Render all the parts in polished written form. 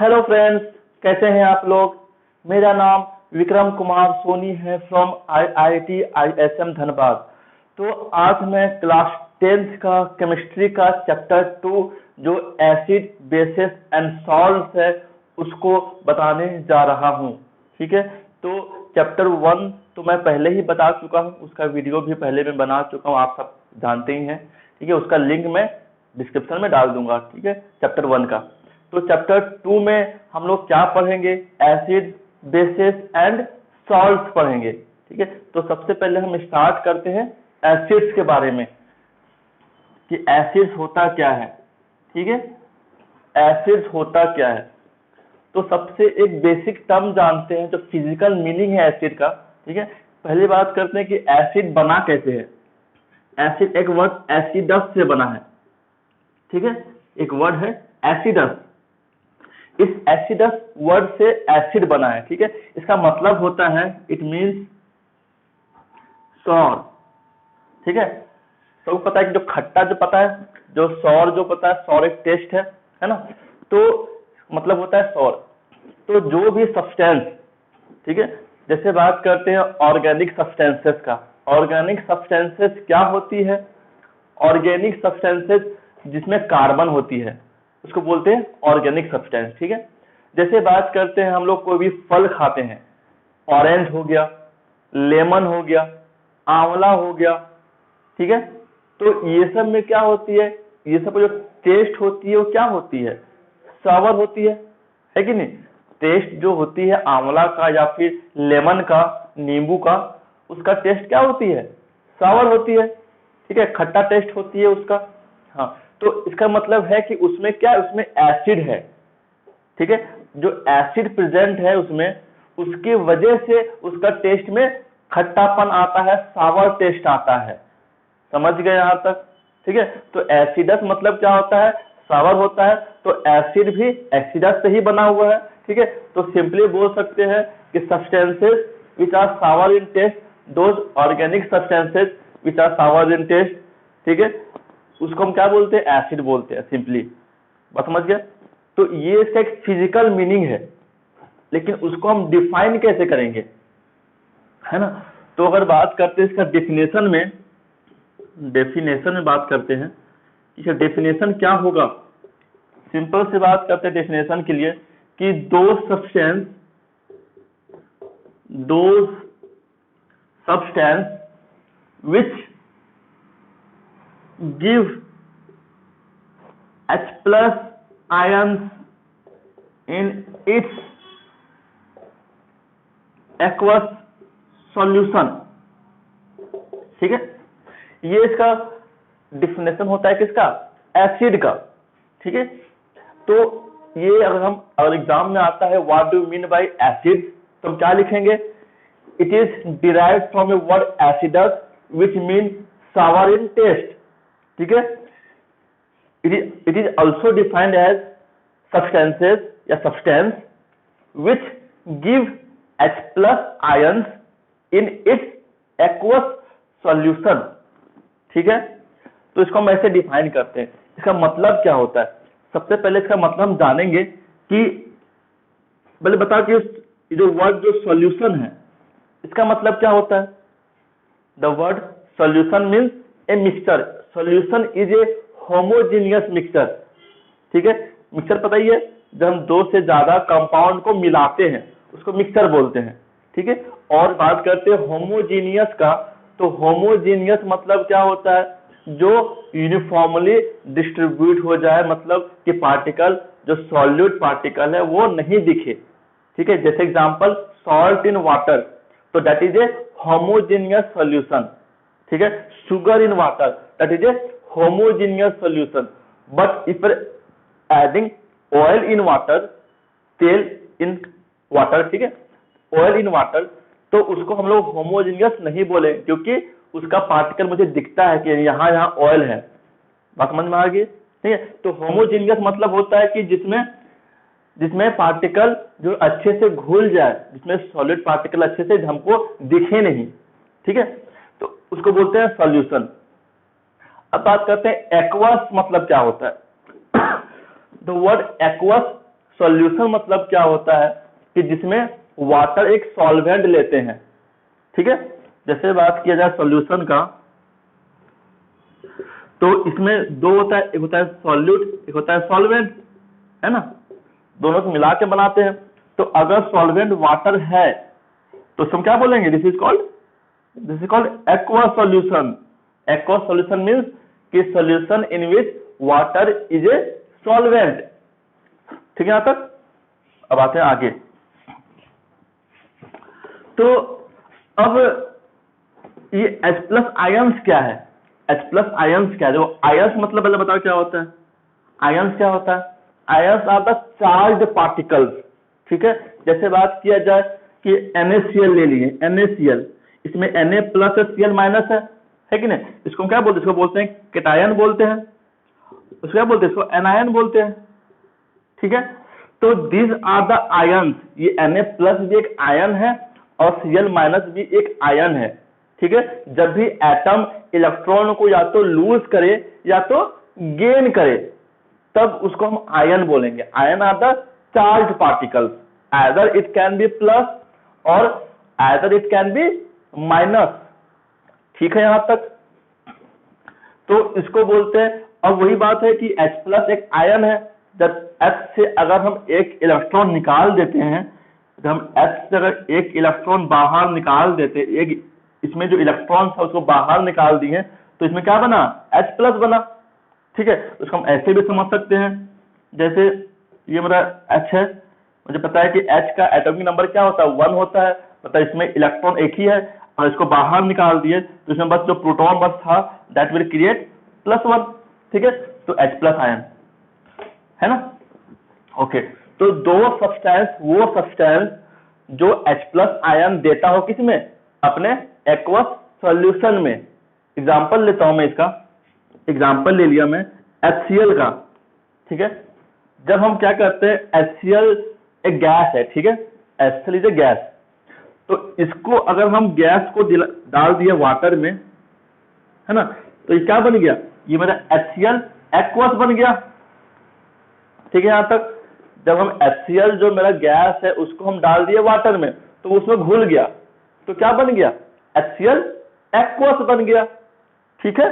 Hello friends, कैसे हैं आप लोग। मेरा नाम विक्रम कुमार सोनी है फ्रॉम IIT ISM धनबाद। तो आज मैं क्लास 10th का केमिस्ट्री का चैप्टर 2 जो एसिड बेसिस एंड सॉल्ट्स है उसको बताने जा रहा हूँ। ठीक है, तो चैप्टर 1 तो मैं पहले ही बता चुका हूँ, उसका वीडियो भी पहले मैं बना चुका हूँ, आप सब जानते ही हैं। ठीक है, उसका लिंक मैं डिस्क्रिप्शन में डाल दूंगा। ठीक है, चैप्टर 1 का। तो चैप्टर 2 में हम लोग क्या पढ़ेंगे, एसिड बेसिस एंड सॉल्ट्स पढ़ेंगे। ठीक है, तो सबसे पहले हम स्टार्ट करते हैं एसिड्स के बारे में कि एसिड्स होता क्या है। ठीक है, एसिड्स होता क्या है, तो सबसे एक बेसिक टर्म जानते हैं जो फिजिकल मीनिंग है एसिड का। ठीक है, पहली बात करते हैं कि एसिड बना कैसे है। एसिड एक वर्ड एसिडस से बना है। ठीक है, एक वर्ड है एसिडस। इस एसिडस वर्ड से एसिड बना है। ठीक है, इसका मतलब होता है इट मीन्स सॉर। ठीक है, सबको पता है कि जो खट्टा जो पता है, जो सॉर जो पता है, सॉर एक टेस्ट है ना, तो मतलब होता है सॉर। तो जो भी सब्सटेंस, ठीक है, जैसे बात करते हैं ऑर्गेनिक सब्सटेंसेस का। ऑर्गेनिक सब्सटेंसेस क्या होती है, ऑर्गेनिक सब्सटेंसेस जिसमें कार्बन होती है उसको बोलते हैं ऑर्गेनिक सब्सटेंस। ठीक है, जैसे बात करते हैं हम लोग कोई भी फल खाते हैं, ऑरेंज हो गया, लेमन हो गया, आंवला हो गया। ठीक है, तो ये सब में क्या होती है, ये सब जो टेस्ट होती है वो क्या होती है, सावर होती है कि नहीं। टेस्ट जो होती है आंवला का या फिर लेमन का, नींबू का, उसका टेस्ट क्या होती है, सावर होती है। ठीक है, खट्टा टेस्ट होती है उसका। हाँ, तो इसका मतलब है कि उसमें क्या, उसमें एसिड है। ठीक है, जो एसिड प्रेजेंट है उसमें, उसकी वजह से उसका टेस्ट में खट्टापन आता है, सावर टेस्ट आता है। समझ गए यहाँ तक। ठीक है, तो एसिडस मतलब क्या होता है, सावर होता है। तो एसिड भी एसिडस से ही बना हुआ है। ठीक है, तो सिंपली बोल सकते हैं कि substances which are sour in taste, those organic substances which are sour in taste, ठीक है, उसको हम क्या बोलते हैं, एसिड बोलते हैं सिंपली। बात समझ गया। तो ये इसका एक फिजिकल मीनिंग है, लेकिन उसको हम डिफाइन कैसे करेंगे, है ना। तो अगर बात करते हैं इसका डेफिनेशन में बात करते हैं, इसका डेफिनेशन क्या होगा। सिंपल से बात करते हैं डेफिनेशन के लिए कि दो substance which give H plus ions in its aqueous solution। ठीक है, ये इसका डिफिनेशन होता है किसका, एसिड का। ठीक है, तो ये अगर एग्जाम में आता है what do mean by acid, तो हम क्या लिखेंगे, it is derived from a word acidus which mean sour in taste. ठीक है, it is also defined as substances या substance which give H plus ions in its aqueous solution। ठीक है, तो इसको हम ऐसे डिफाइन करते हैं। इसका मतलब क्या होता है, सबसे पहले इसका मतलब हम जानेंगे कि पहले बताओ कि जो वर्ड जो सॉल्यूशन है इसका मतलब क्या होता है। The word solution means a mixture. Solution is a homogeneous mixture. ठीक है, मिक्सचर पता ही है, जब हम दो से ज्यादा कंपाउंड को मिलाते हैं उसको मिक्सचर बोलते हैं। ठीक है, और बात करते हैं होमोजीनियस का, तो होमोजीनियस मतलब क्या होता है, जो यूनिफॉर्मली डिस्ट्रीब्यूट हो जाए, मतलब कि पार्टिकल जो सॉल्यूट पार्टिकल है वो नहीं दिखे। ठीक है, जैसे एग्जांपल सॉल्ट इन वाटर, तो that is a homogeneous solution. ठीक है, sugar in water, that is a homogeneous solution. But if adding oil in water, तेल इन वाटर, ठीक है, ऑयल इन वाटर, तो उसको हम लोग होमोजीनियस नहीं बोले, क्योंकि उसका पार्टिकल मुझे दिखता है कि यहाँ ऑयल है। बात समझ में आ गई। ठीक है, तो होमोजीनियस मतलब होता है कि जिसमें पार्टिकल जो अच्छे से घुल जाए, जिसमें सॉलिड पार्टिकल अच्छे से हमको दिखे नहीं। ठीक है, तो उसको बोलते हैं सॉल्यूशन। अब बात करते हैं एक्वस मतलब क्या होता है। द वर्ड एक्वस सॉल्यूशन मतलब क्या होता है कि जिसमें वाटर एक सॉल्वेंट लेते हैं, ठीक है। जैसे बात किया जाए सॉल्यूशन का, तो इसमें दो होता है, एक होता है सॉल्यूट, एक होता है सॉल्वेंट, है ना, दोनों को मिला के बनाते हैं। तो अगर सॉल्वेंट वाटर है तो हम क्या बोलेंगे, this is called aqua solution. Aqua solution means कि solution in which water is a solvent, ठीक है यहां तक। अब आते हैं आगे। तो अब ये H प्लस आयंस क्या है, H प्लस आयंस क्या है, जो आयंस मतलब पहले बताओ क्या होता है। आयंस क्या होता है, ions are the charged particles, ठीक है। जैसे बात किया जाए कि NaCl ले लिए, NaCl, इसमें Na प्लस है, Cl माइनस है कि नहीं। इसको क्या बोलते हैं, इसको बोलते हैं कैटायन बोलते हैं, उसको क्या बोलते हैं, इसको एनायन बोलते हैं, ठीक है। तो दिस आर द आयंस, ये Na प्लस भी एक आयन है और Cl माइनस भी एक आयन है, ठीक है। जब भी एटम इलेक्ट्रॉन को या तो लूज करे या तो गेन करे तब उसको हम आयन बोलेंगे। Ion are the charged particles, either it can be plus और either it can be minus, ठीक है यहां तक। तो इसको बोलते हैं, अब वही बात है कि H प्लस एक आयन है, जब H से अगर हम एक इलेक्ट्रॉन निकाल देते हैं, जब हम H से अगर एक इलेक्ट्रॉन बाहर निकाल देते, एक इसमें जो इलेक्ट्रॉन था उसको बाहर निकाल दिए, तो इसमें क्या बना, H प्लस बना, ठीक है। उसको हम ऐसे भी समझ सकते हैं, जैसे ये मेरा H है, मुझे पता है कि H का एटॉमिक नंबर क्या होता है, 1 होता है, पता है इसमें इलेक्ट्रॉन एक ही है और इसको बाहर निकाल दिए तो इसमें बस जो प्रोटॉन बस था दैट विल क्रिएट +1, ठीक है। तो H प्लस आयन है ना, ओके। तो दो सब्सटेंस, वो सब्सटेंस जो H प्लस आयन देता हो किसमें, अपने एक्वस सॉल्यूशन में। एग्जांपल लेता हूं मैं, इसका एग्जांपल ले लिया मैं HCl का, ठीक है। जब हम क्या करते हैं, HCl एक गैस है, ठीक है, HCl इज ए गैस, तो इसको अगर हम गैस को डाल दिए वाटर में, है ना, तो ये क्या बन गया, ये मेरा HCl एक्वस बन गया, ठीक है यहां तक। जब हम HCl जो मेरा गैस है उसको हम डाल दिए वाटर में तो उसमें घुल गया, तो क्या बन गया, HCl एक्वस बन गया, ठीक है।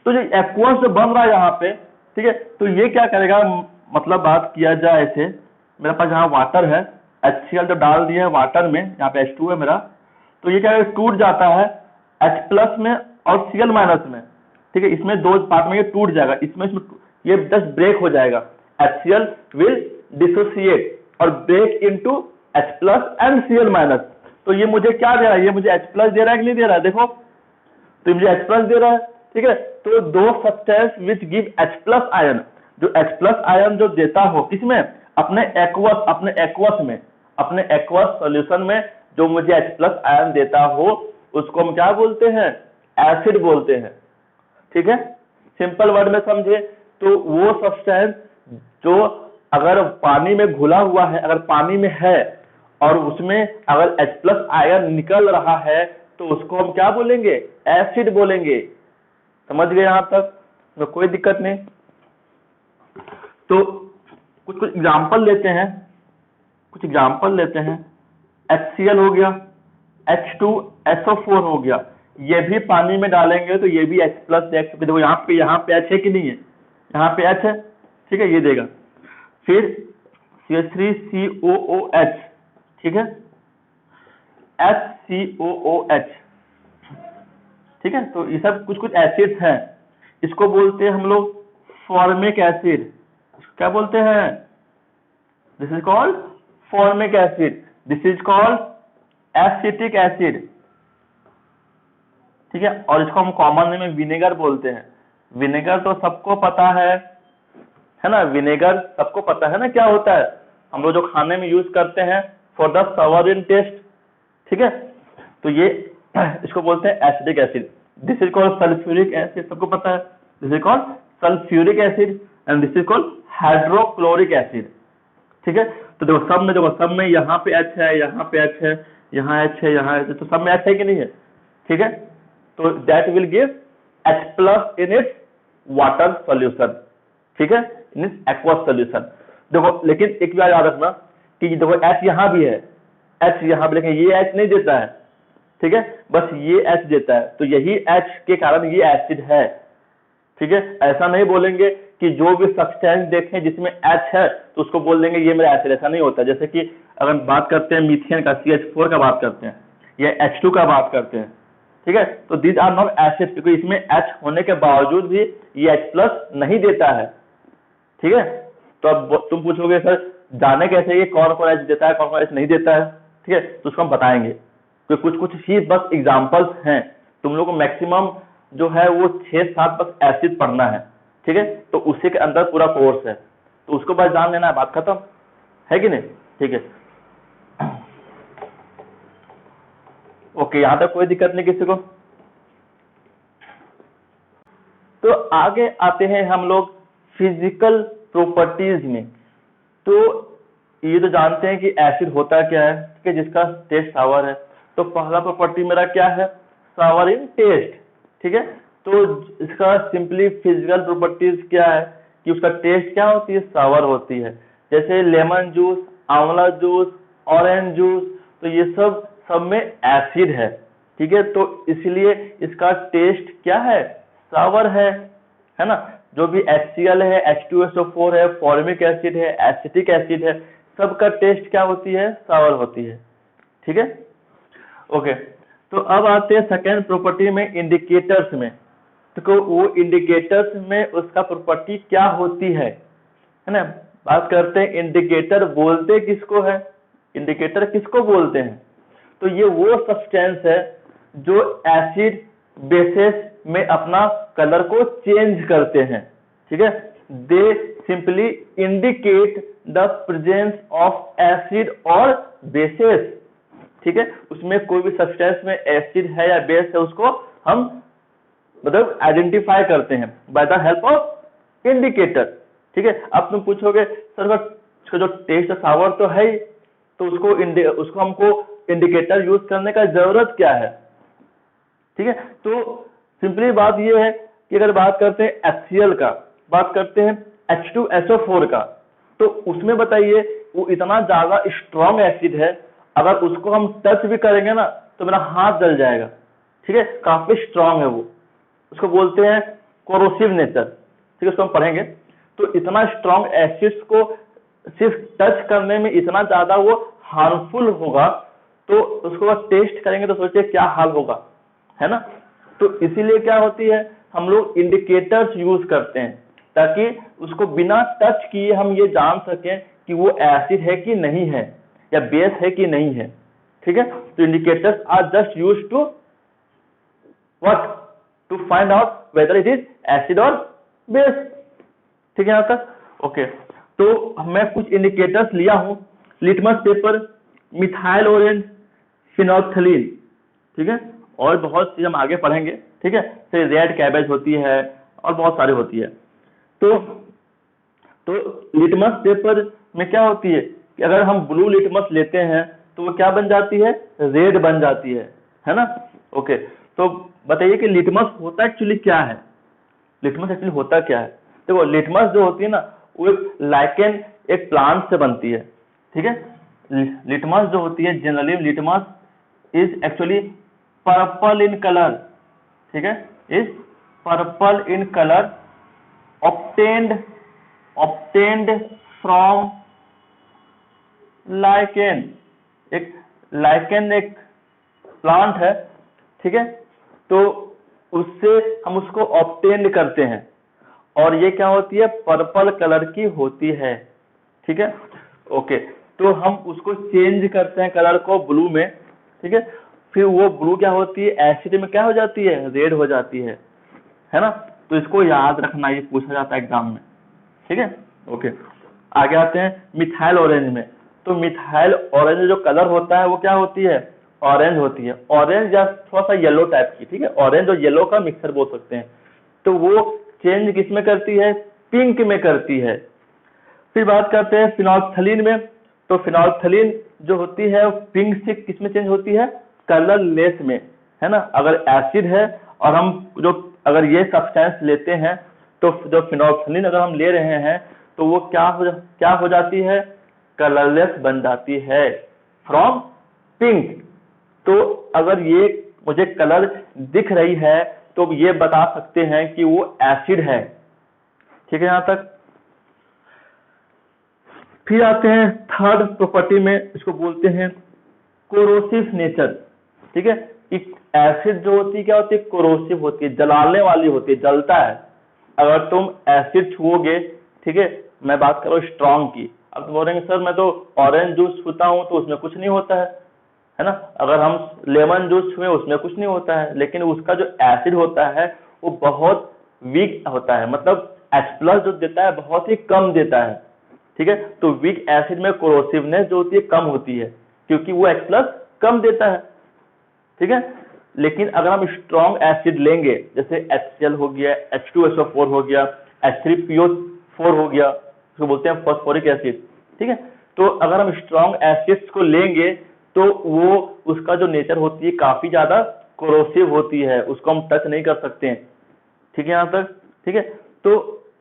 तो ये एक्वस जो बन रहा है यहाँ पे, ठीक है, तो ये क्या करेगा, मतलब बात किया जाए ऐसे, मेरे पास यहाँ वाटर है, HCl जो डाल दिया है वाटर में, यहाँ पे H2 है मेरा, तो ये क्या है, टूट जाता है H प्लस में और Cl माइनस में, ठीक है। इसमें दो पार्ट में ये टूट जाएगा, इसमें ये जस्ट ब्रेक हो जाएगा, HCl विल डिसोसिएट और break into H plus and Cl minus. तो ये मुझे क्या दे रहा है, ये मुझे H प्लस दे रहा है कि नहीं दे रहा है, देखो, तो मुझे H प्लस दे रहा है, ठीक है। तो दो substance which give H plus ion, जो H प्लस आयन जो देता हो किसमें, अपने एक्वस में, अपने एक्वस सॉल्यूशन में जो मुझे H प्लस आयन देता हो उसको हम क्या बोलते हैं, एसिड बोलते हैं, ठीक है। सिंपल वर्ड में समझे तो वो सब्सटेंस जो अगर पानी में घुला हुआ है, अगर पानी में है और उसमें अगर H प्लस आयन निकल रहा है तो उसको हम क्या बोलेंगे, एसिड बोलेंगे, समझ गए यहां तक, तो कोई दिक्कत नहीं। तो कुछ एग्जांपल लेते हैं, HCl हो गया, H2SO4 हो गया, ये भी पानी में डालेंगे तो ये भी H प्लस, देखो यहाँ पे H है कि नहीं है, यहाँ पे H है, ठीक है, ये देगा। फिर CH3COOH, ठीक है, HCOOH, ठीक है। तो ये सब कुछ एसिड्स हैं, इसको बोलते हैं हम लोग फॉर्मिक एसिड, क्या बोलते हैं, this is called formic acid, this is called acetic acid, ठीक है। और इसको हम कॉमन में विनेगर बोलते हैं। विनेगर तो सबको पता है ना, विनेगर सबको पता है ना क्या होता है, हम लोग जो खाने में यूज करते हैं फॉर द सवरिन टेस्ट, ठीक है। तो ये इसको बोलते हैं acidic acid, this is called sulphuric acid, सबको पता है, this is called sulphuric acid and this is called hydrochloric acid, ठीक है। तो देखो सब में यहाँ पे H है, यहाँ पे H है, यहाँ H है, यहाँ H है, तो सब में H है कि नहीं है, ठीक है। तो that will give H plus in its water solution, ठीक है, इन इट्स एक्वस सॉल्यूशन। देखो लेकिन एक बात याद रखना कि देखो H यहाँ भी है, H यहाँ भी, लेकिन ये H नहीं देता है, ठीक है, बस ये H देता है, तो यही H के कारण ये एसिड है, ठीक है। ऐसा नहीं बोलेंगे कि जो भी सब्सटेंस देखें जिसमें H है तो उसको बोल देंगे ये मेरा एसिड, ऐसा नहीं होता। जैसे कि अगर बात करते हैं मीथेन का, CH4 का बात करते हैं, या H2 का बात करते हैं, ठीक है, तो दीज आर नॉट एसिड, क्योंकि इसमें H होने के बावजूद भी ये H+ नहीं देता है, ठीक है। तो अब तुम पूछोगे सर जाने कैसे ये कौन कौन H देता है कौन कौन H नहीं देता है, ठीक है, तो उसको हम बताएंगे। तो कुछ कुछ ही बस एग्जांपल्स हैं, तुम लोग को मैक्सिमम जो है वो 6-7 बस एसिड पढ़ना है, ठीक है, तो उसी के अंदर पूरा कोर्स है, तो उसको बस जान लेना है, बात खत्म है कि नहीं, ठीक है। ओके, यहां तक कोई दिक्कत नहीं किसी को। तो आगे आते हैं हम लोग फिजिकल प्रॉपर्टीज में। तो ये तो जानते हैं कि एसिड होता क्या है, ठीक है, जिसका टेस्ट सावर है। तो पहला प्रॉपर्टी मेरा क्या है, सावर इन टेस्ट, ठीक है। तो इसका सिंपली फिजिकल प्रॉपर्टीज क्या है कि उसका टेस्ट क्या होती है, सावर होती है। जैसे लेमन जूस, आंवला जूस, ऑरेंज जूस, तो ये सब में एसिड है, ठीक है, तो इसलिए इसका टेस्ट क्या है, सावर है ना। जो भी HCl है, H2SO4 है, फॉर्मिक एसिड है, एसिटिक एसिड है, सबका टेस्ट क्या होती है, सावर होती है, ठीक है। ओके, तो अब आते हैं सेकेंड प्रॉपर्टी में, इंडिकेटर्स में। तो वो इंडिकेटर्स में उसका प्रॉपर्टी क्या होती है ना। बात करते हैं इंडिकेटर बोलते किसको है, इंडिकेटर किसको बोलते हैं, तो ये वो सब्सटेंस है जो एसिड बेसिस में अपना कलर को चेंज करते हैं, ठीक है। दे simply indicate the presence of acid और बेसिस, ठीक है। उसमें कोई भी सब्सटेंस में एसिड है या बेस है उसको हम मतलब आइडेंटिफाई करते हैं by the help of indicator, ठीक है। अब तुम पूछोगे सर उसका जो टेस्ट सावर तो है ही, तो उसको हमको इंडिकेटर यूज करने का जरूरत क्या है, ठीक है। तो सिंपली बात ये है कि अगर बात करते हैं HCl का, बात करते हैं H2SO4 का, तो उसमें बताइए वो इतना ज्यादा स्ट्रॉन्ग एसिड है, अगर उसको हम टच भी करेंगे ना तो मेरा हाथ जल जाएगा, ठीक है, काफी स्ट्रॉन्ग है वो, उसको बोलते हैं कोरोसिव नेचर, ठीक है, उसको हम पढ़ेंगे। तो इतना स्ट्रॉन्ग एसिड्स को सिर्फ टच करने में इतना ज्यादा वो हार्मफुल होगा, तो उसको बस टेस्ट करेंगे तो सोचिए क्या हाल होगा, है ना। तो इसीलिए क्या होती है, हम लोग इंडिकेटर्स यूज करते हैं ताकि उसको बिना टच किए हम ये जान सकें कि वो एसिड है कि नहीं है या बेस है कि नहीं है, ठीक है। तो indicators are just use to what, to find out whether it is acid और बेस, ठीक है यहाँ तक। ओके, तो मैं कुछ इंडिकेटर्स लिया हूं, litmus paper, methyl orange, phenolphthalein, ठीक है, और बहुत चीज हम आगे पढ़ेंगे, ठीक है। फिर रेड कैबेज होती है और बहुत सारी होती है। तो लिटमस पेपर में क्या होती है कि अगर हम ब्लू लिटमस लेते हैं तो वो क्या बन जाती है, रेड बन जाती है ना। ओके, तो बताइए कि लिटमस होता एक्चुअली क्या है, लिटमस एक्चुअली होता क्या है। देखो लिटमस जो होती है ना वो एक लाइकेन, एक प्लांट से बनती है, ठीक है। लिटमस जो होती है generally litmus is actually purple in colour, ठीक है, is purple in colour, obtained from lichen, एक लाइकेन एक प्लांट है, ठीक है, तो उससे हम उसको ऑब्टेन करते हैं और ये क्या होती है, पर्पल कलर की होती है, ठीक है। ओके, तो हम उसको चेंज करते हैं कलर को ब्लू में, ठीक है, फिर वो ब्लू क्या होती है, एसिड में क्या हो जाती है, रेड हो जाती है ना। तो इसको याद रखना, ये पूछा जाता है एग्जाम में, ठीक है। ओके, आगे आते हैं मिथाइल ऑरेंज में। तो मिथाइल ऑरेंज जो कलर होता है वो क्या होती है, ऑरेंज होती है, ऑरेंज या थोड़ा सा येलो टाइप की, ठीक है, ऑरेंज और येलो का मिक्सर बोल सकते हैं। तो वो चेंज किस में करती है, पिंक में करती है। फिर बात करते हैं फिनोल्फथलीन में। तो फिनोल्फथलीन जो होती है पिंक से किस में चेंज होती है, कलरलेस में, है ना। अगर एसिड है और हम जो अगर ये सब्सटेंस लेते हैं तो जो फिनोल्फथलीन अगर हम ले रहे हैं तो वो क्या हो जाती है, कलरलेस बन जाती है फ्रॉम पिंक। तो अगर ये मुझे कलर दिख रही है तो ये बता सकते हैं कि वो एसिड है। ठीक है यहां तक। फिर आते हैं थर्ड प्रॉपर्टी में, इसको बोलते हैं कोरोसिव नेचर। ठीक है, एसिड जो होती है क्या होती है, कोरोसिव होती है, जलाने वाली होती है, जलता है। अगर तुम एसिड छुओगे, ठीक है, मैं बात कर रहा हूँ स्ट्रॉन्ग की, अब तुम बोलेंगे सर मैं तो ऑरेंज जूस छूता हूँ तो उसमें कुछ नहीं होता है ना। अगर हम लेमन जूस छुए उसमें कुछ नहीं होता है, लेकिन उसका जो एसिड होता है वो बहुत वीक होता है, मतलब H+ जो देता है बहुत ही कम देता है। ठीक है, तो वीक एसिड में कोरोसिवनेस जो होती है कम होती है, क्योंकि वो H+ कम देता है। ठीक है, लेकिन अगर हम स्ट्रॉन्ग एसिड लेंगे, जैसे HCl हो गया, H2SO4 हो गया, H3PO4 हो गया, उसको बोलते हैं फॉस्फोरिक एसिड। ठीक है, तो अगर हम स्ट्रॉन्ग एसिड्स को लेंगे तो वो उसका जो नेचर होती है काफी ज्यादा कोरोसिव होती है, उसको हम टच नहीं कर सकते हैं। ठीक है यहां तक। ठीक है, तो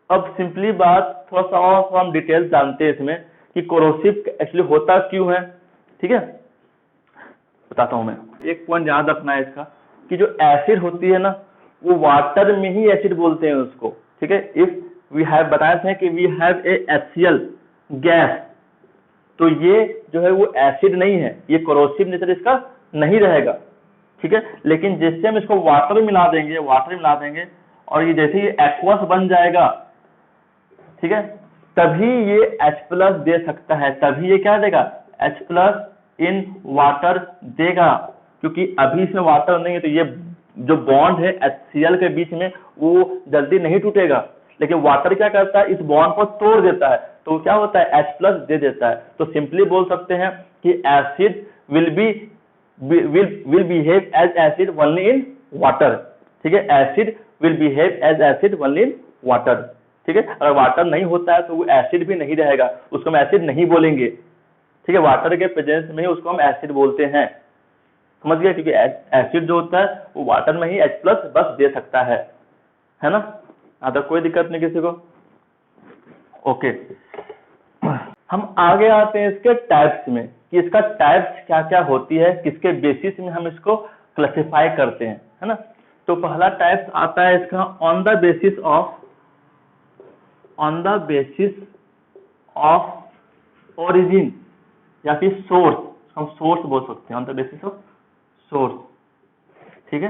अब सिंपली बात थोड़ा सा और हम डिटेल्स जानते हैं इसमें कि कोरोसिव एक्चुअली होता क्यों है। ठीक है, बताता हूं मैं। एक पॉइंट याद रखना है इसका कि जो एसिड होती है ना, वो वाटर में ही एसिड बोलते हैं उसको। ठीक है, इफ वी हैव बताया था कि we have a HCl gas, तो ये जो है वो एसिड नहीं है, ये कोरोसिव नेचर इसका नहीं रहेगा। ठीक है, लेकिन जैसे हम इसको वाटर में मिला देंगे और ये जैसे ये एक्वस बन जाएगा, ठीक है, तभी ये H+ दे सकता है, तभी ये क्या देगा, H+ इन वाटर देगा। क्योंकि अभी इसमें वाटर नहीं है तो ये जो बॉन्ड है HCl के बीच में वो जल्दी नहीं टूटेगा, लेकिन वाटर क्या करता है, इस बॉन्ड को तोड़ देता है, तो क्या होता है, H+ दे देता है। तो सिंपली बोल सकते हैं कि acid will behave as acid only in water। ठीक है, acid will behave as acid only in water। ठीक है, अगर वाटर नहीं होता है तो वो एसिड भी नहीं रहेगा, उसको हम एसिड नहीं बोलेंगे। ठीक है, वाटर के प्रेजेंस में ही उसको हम एसिड बोलते हैं, समझ गया। क्योंकि एसिड जो होता है वो वाटर में ही H+ बस दे सकता है ना। अगर कोई दिक्कत नहीं किसी को, ओके। हम आगे आते हैं इसके टाइप्स में कि इसका टाइप्स क्या क्या होती है, किसके बेसिस में हम इसको क्लासिफाई करते हैं, है ना। तो पहला टाइप्स आता है इसका on the basis of origin या फिर सोर्स, हम सोर्स बोल सकते हैं, on the basis of source. ठीक है,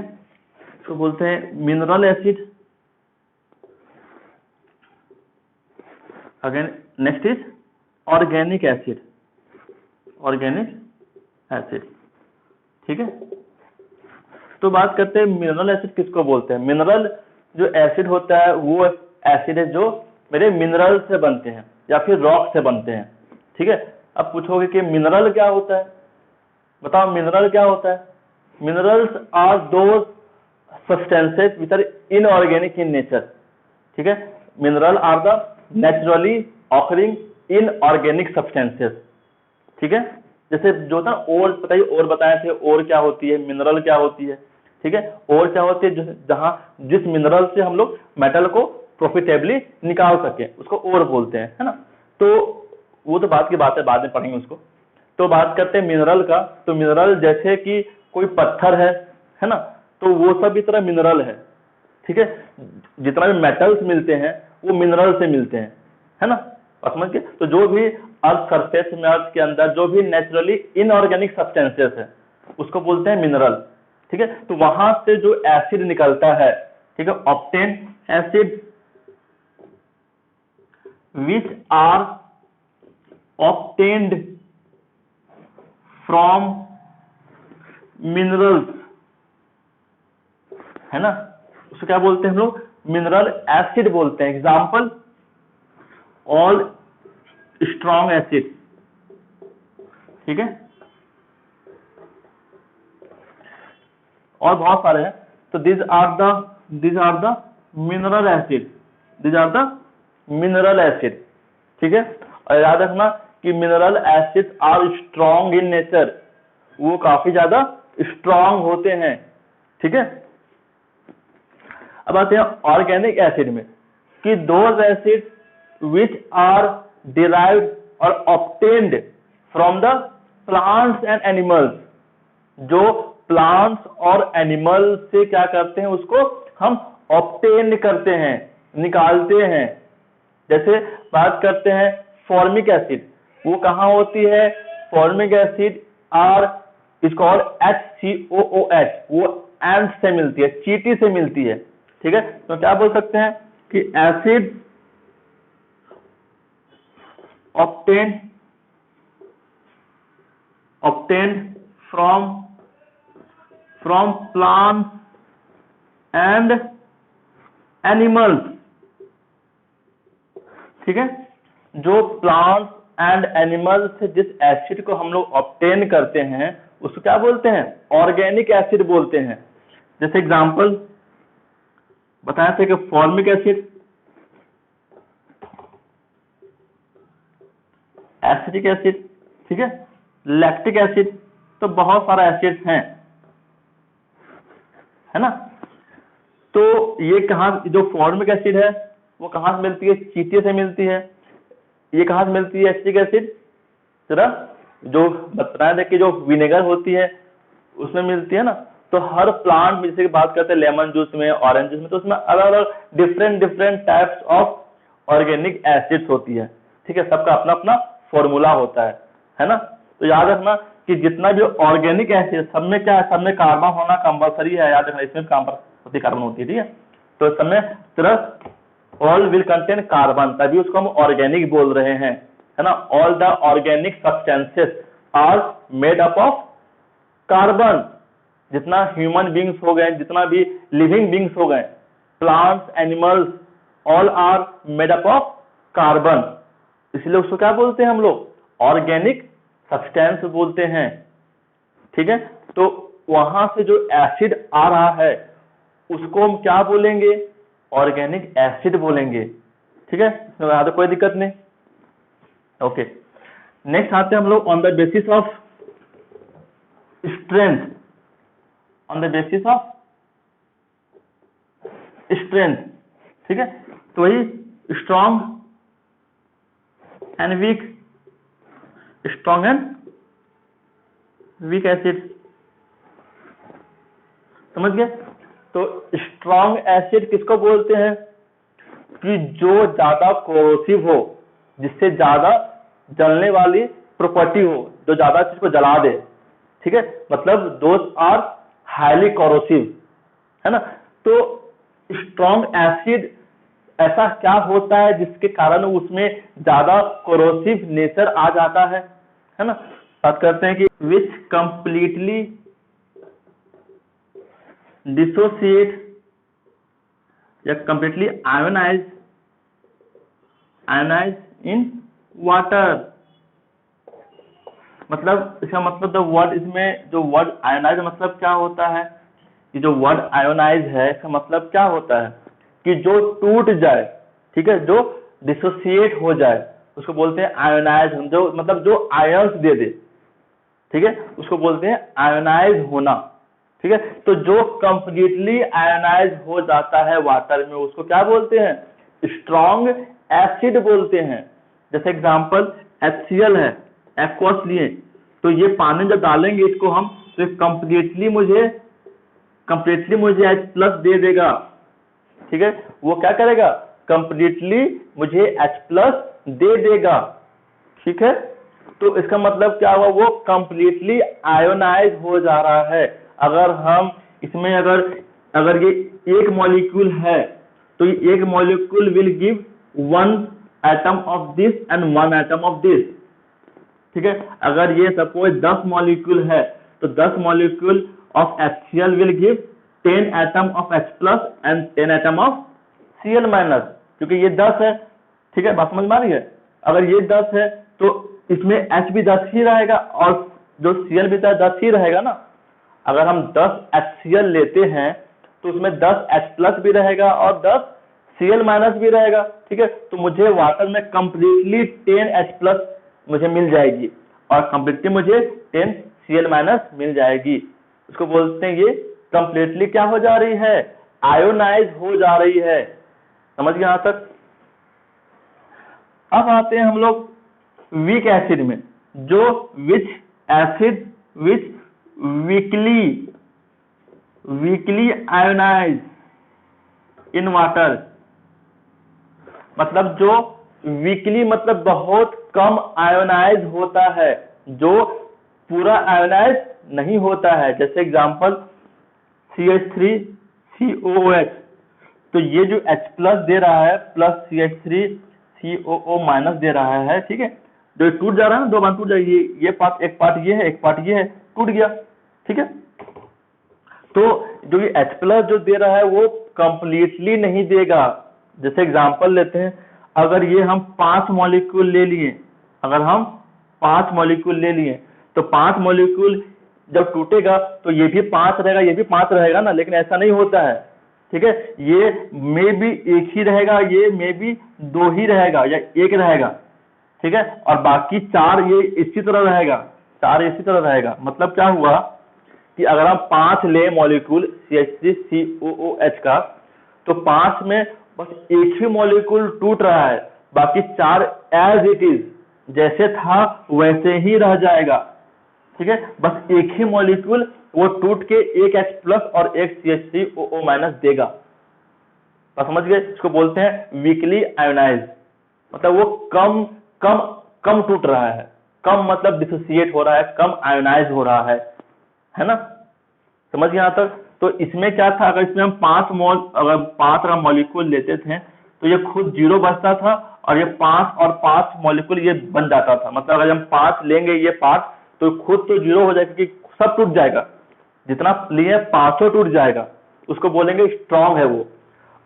इसको बोलते हैं mineral acid. Again next is organic acid, ठीक है। तो बात करते हैं मिनरल एसिड किसको बोलते हैं। मिनरल जो एसिड होता है वो एसिड है जो मेरे मिनरल से बनते हैं या फिर रॉक से बनते हैं। ठीक है, अब पूछोगे कि मिनरल क्या होता है, बताओ मिनरल क्या होता है। Minerals are those substances which are inorganic in nature. ठीक है, mineral are the naturally occurring inorganic substances. ठीक है, जैसे जो था और बताइए, और बताए थे और क्या होती है, मिनरल क्या होती है। ठीक है, और क्या होती है, जहां जिस मिनरल से हम लोग मेटल को प्रॉफिटेबली निकाल सके उसको और बोलते हैं, है ना। तो वो तो बात की बात है, बाद में पढ़ेंगे उसको। तो बात करते हैं मिनरल का। तो मिनरल जैसे कि कोई पत्थर है ना, तो वो सब भी तरह मिनरल है। ठीक है, जितना भी मेटल्स मिलते हैं वो मिनरल से मिलते हैं, है ना, समझ के। तो जो भी अर्थ सरफेस में, अर्थ के अंदर जो भी नेचुरली इनऑर्गेनिक सब्सटेंसेस है उसको बोलते हैं मिनरल। ठीक है, तो वहां से जो एसिड निकलता है, ठीक है, obtain acid which are obtained from minerals, है ना, उसको क्या बोलते हैं हम लोग, मिनरल एसिड बोलते हैं। Example all strong acid. ठीक है, और बहुत सारे हैं। तो these are the mineral acid। ठीक है, और याद रखना कि mineral acid are strong in nature, वो काफी ज्यादा स्ट्रॉन्ग होते हैं। ठीक है, अब आते हैं ऑर्गेनिक एसिड में कि those acid which are derived or obtained from the plants and animals, जो प्लांट्स और एनिमल से क्या करते हैं, उसको हम ऑब्टेन करते हैं, निकालते हैं। जैसे बात करते हैं फॉर्मिक एसिड, वो कहाँ होती है, formic acid are is called HCOOH, वो एंट से मिलती है, चींटी से मिलती है, ठीक है। तो क्या बोल सकते हैं कि acid obtained from plants and animals, ठीक है। जो प्लांट्स एंड एनिमल्स से जिस एसिड को हम लोग ऑब्टेन करते हैं उसको क्या बोलते हैं, ऑर्गेनिक एसिड बोलते हैं। जैसे एग्जांपल बताया था कि फॉर्मिक एसिड, एसिटिक एसिड, ठीक है, लैक्टिक एसिड, तो बहुत सारा एसिड हैं, है ना। तो ये कहाँ, जो फॉर्मिक एसिड है वो कहाँ से मिलती है, चींटी से मिलती है। ये कहाँ से मिलती है एसिटिक एसिड, जरा जो बताया था कि जो विनेगर होती है उसमें मिलती है ना। तो हर प्लांट में, जैसे कि बात करते हैं लेमन जूस में, ऑरेंज जूस में, तो उसमें अलग अलग different types of organic acids होती है, ठीक है। सबका अपना अपना फॉर्मूला होता है ना। तो याद रखना कि जितना भी ऑर्गेनिक एसिड, सब में क्या है, सब में कार्बन होना कंपलसरी है, याद रखना, इसमें कार्बन होती है, ठीक है। तो सब में सिर्फ ऑल विल कंटेन कार्बन, तभी उसको हम ऑर्गेनिक बोल रहे हैं, है ना। All the organic substances are made up of carbon. जितना ह्यूमन बींग्स हो गए, जितना भी लिविंग बींग्स हो गए, plants, animals, all are made up of carbon, इसलिए उसको क्या बोलते हैं हम लोग, ऑर्गेनिक सब्सटेंस बोलते हैं, ठीक है। तो वहां से जो एसिड आ रहा है उसको हम क्या बोलेंगे, ऑर्गेनिक एसिड बोलेंगे, ठीक है। इसमें तो कोई दिक्कत नहीं, ओके। नेक्स्ट आते हैं हम लोग on the basis of strength, on the basis of strength, ठीक है। तो वही strong and weak, strong and weak acid, समझ गए। तो स्ट्रॉन्ग एसिड किसको बोलते हैं, कि जो ज्यादा कोरोसिव हो, जिससे ज्यादा जलने वाली प्रॉपर्टी हो, जो ज्यादा चीज को जला दे, ठीक है, मतलब दोज आर हाईली कोरोसिव, है ना। तो स्ट्रॉन्ग एसिड ऐसा क्या होता है जिसके कारण उसमें ज्यादा कोरोसिव नेचर आ जाता है ना। बात करते हैं कि विच कंप्लीटली डिसोसिएट या कंप्लीटली आयोनाइज इन वाटर। मतलब इसका मतलब द वर्ड, इसमें जो वर्ड आयोनाइज मतलब क्या होता है, ये जो वर्ड आयोनाइज है इसका मतलब क्या होता है कि जो टूट जाए, ठीक है, जो डिसोसिएट हो जाए उसको बोलते हैं आयोनाइज, जो मतलब जो आयंस दे दे, ठीक है, उसको बोलते हैं आयोनाइज होना, ठीक है। तो जो कंप्लीटली आयोनाइज हो जाता है वाटर में उसको क्या बोलते हैं, स्ट्रॉन्ग एसिड बोलते हैं। जैसे एग्जांपल HCl है, एक्वस लिए, तो ये पानी जब डालेंगे इसको हम, तो कंप्लीटली मुझे H+ दे देगा, ठीक है। वो क्या करेगा, कंप्लीटली मुझे H+ दे देगा, ठीक है। तो इसका मतलब क्या हुआ, वो कंप्लीटली आयोनाइज हो जा रहा है। अगर हम इसमें अगर ये एक मॉलिक्यूल है तो ये एक molecule will give 1 atom of this and 1 atom of this, ठीक है। अगर ये सपोज 10 मॉलिक्यूल है तो 10 molecule of HCl will give 10 atom of H+ and 10 atom of Cl-, क्योंकि ये 10 है, ठीक है, बात समझ में आ रही है। अगर ये 10 है तो इसमें H भी 10 ही रहेगा और जो Cl भी 10 ही रहेगा ना। अगर हम 10 HCl लेते हैं तो उसमें 10 H+ भी रहेगा और 10 Cl- भी रहेगा, ठीक है। तो मुझे वाटर में कंप्लीटली 10 H+ मुझे मिल जाएगी और कंप्लीटली मुझे 10 Cl- मिल जाएगी। उसको बोलते हैं ये कंप्लीटली क्या हो जा रही है, आयोनाइज हो जा रही है। समझ गए यहां तक। अब आते हैं हम लोग वीक एसिड में, जो which acid which weakly ionise in water, मतलब जो वीकली मतलब बहुत कम आयोनाइज होता है, जो पूरा आयोनाइज नहीं होता है। जैसे एग्जांपल CH3COOH, तो ये जो H प्लस दे रहा है प्लस CH3COO माइनस दे रहा है, ठीक है, जो ये टूट जा रहा है ना, दो बार टूट जाएगी, ये पार्ट, एक पार्ट ये है, एक पार्ट ये है, टूट गया, ठीक है। तो जो ये H प्लस जो दे रहा है वो कंप्लीटली नहीं देगा। जैसे एग्जांपल लेते हैं, अगर ये हम 5 मॉलिक्यूल ले लिए, अगर हम 5 मॉलिक्यूल ले लिए, तो 5 मॉलिक्यूल जब टूटेगा तो ये भी 5 रहेगा, ये भी 5 रहेगा ना, लेकिन ऐसा नहीं होता है, ठीक है। ये मे भी एक ही रहेगा, ये मे भी 2 ही रहेगा या 1 रहेगा, ठीक है, और बाकी 4 ये इसी तरह रहेगा, 4 इसी तरह रहेगा। मतलब क्या हुआ कि अगर हम 5 ले मॉलिक्यूल CH3COOH का, तो 5 में बस एक ही मॉलिक्यूल टूट रहा है, बाकी 4 एज इट इज, जैसे था वैसे ही रह जाएगा, ठीक है। बस एक ही मॉलिक्यूल वो टूट के एक H प्लस और एक CH3OO माइनस देगा। तो समझ गए, इसको बोलते हैं वीकली आयोनाइज, मतलब वो कम कम कम टूट रहा है, कम मतलब डिसोसिएट हो रहा है, कम आयोनाइज हो रहा है ना, समझ गए यहाँ तक। तो इसमें क्या था, अगर इसमें हम 5 अगर मॉलिक्यूल लेते थे तो ये खुद 0 बचता था, और ये 5 और 5 मॉलिक्यूल ये बन जाता था। मतलब अगर हम 5 लेंगे ये 5, तो खुद तो 0 हो जाएगा, क्योंकि सब टूट जाएगा, जितना लिए 500 टूट जाएगा, उसको बोलेंगे स्ट्रांग है वो।